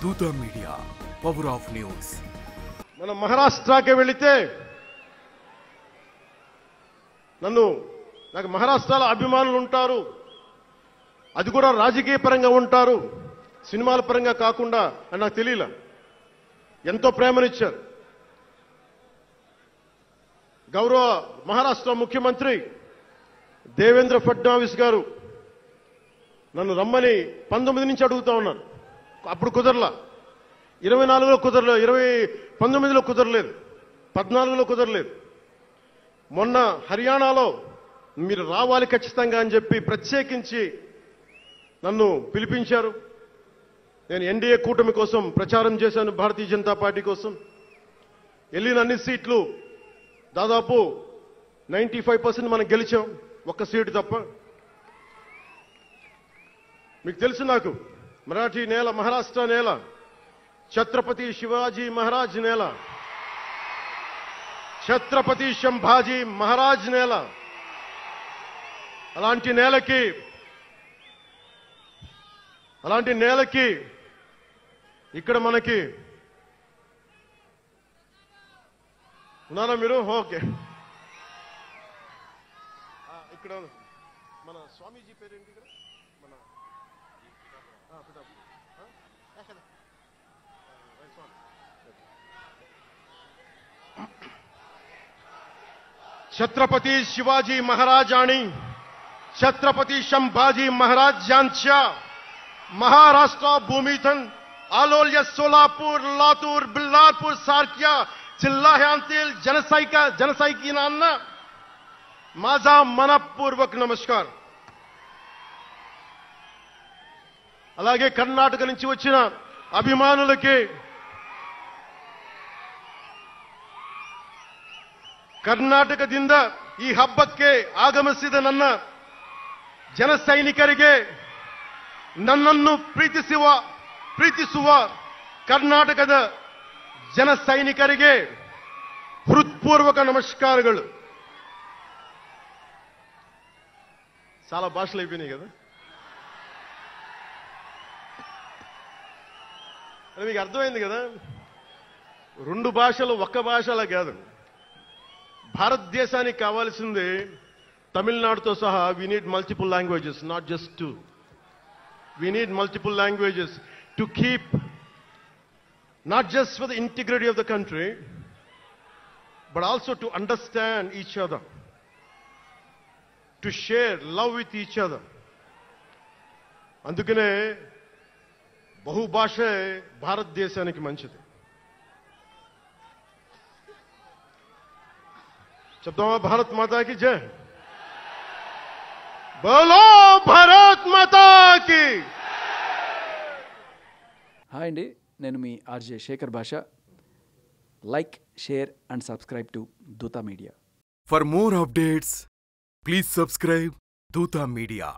దూత media, power of news. మనం మహారాష్ట్రకి వెళితే నాకు మహారాష్ట్రలో అభిమానులు ఉంటారు. అది కూడా రాజకీయ పరంగా ఉంటారు, సినిమాల పరంగా కాకుండా అని నాకు తెలియలా. ఎంతో ప్రేమనిచ్చారు. గౌరవ మహారాష్ట్ర ముఖ్యమంత్రి దేవేంద్ర ఫడ్నవీస్ గారు నన్ను రమ్మని 19 నుంచి అడుగుతా ఉన్నారు. అప్పుడు కుదరలా, 24లో కుదరలేదు, 19లో కుదరలేదు, 14లో కుదరలేదు. మొన్న హర్యానాలో మీరు రావాలి ఖచ్చితంగా అని చెప్పి ప్రత్యేకించి నన్ను పిలిపించారు. నేను ఎన్డీఏ కూటమి కోసం ప్రచారం చేశాను, భారతీయ జనతా పార్టీ కోసం. వెళ్ళిన అన్ని సీట్లు దాదాపు 95% మనం గెలిచాం, ఒక్క సీటు తప్ప. మీకు తెలుసు, నాకు మరాఠీ నేల, మహారాష్ట్ర నేల, ఛత్రపతి శివాజీ మహారాజ్ నేల, ఛత్రపతి సంభాజీ మహారాజ్ నేల. అలాంటి నేలకి ఇక్కడ మనకి ఉన్నారా మీరు? ఓకే. ఇక్కడ మన స్వామీజీ పేరేంటి? ఇక్కడ మన छत्रपती शिवाजी महाराज आणि छत्रपती संभाजी महाराज यांच्या महाराष्ट्र भूमीतून आलोल्य सोलापूर, लातूर, बिल्लारपूर सारख्या जिल्ह्यांतील जनसैनिकांना माझा मनपूर्वक नमस्कार. అలాగే కర్ణాటక నుంచి వచ్చిన అభిమానులకి, ಕರ್ನಾಟಕದಿಂದ ಈ ಹಬ್ಬಕ್ಕೆ ಆಗಮಿಸಿದ ನನ್ನ ಜನಸೈನಿಕರಿಗೆ, ನನ್ನನ್ನು ಪ್ರೀತಿಸುವ ಕರ್ನಾಟಕದ ಜನಸೈನಿಕರಿಗೆ హృత్పూర్వక నమస్కారాలు. చాలా భాషలు అయిపోయినాయి కదా. అది మీకు అర్థమైంది కదా. 2 భాషలు ఒక్క భాషలా కాదు. భారతదేశానికి కావాల్సింది తమిళనాడుతో సహా we need multiple languages, not just 2. We need multiple languages to keep, not just for the integrity of the country, but also to understand each other, to share love with each other. అందుకనే బహుభాష భారతదేశానికి మంచిది. చెప్తామా? భారత్ మాతాకి జై. బోలో భారత్ మాతాకి. Hi అండి, నేను మీ ఆర్జే శేఖర్ భాష. Like, share and subscribe to దూత media. For more updates, please subscribe Dutha Media.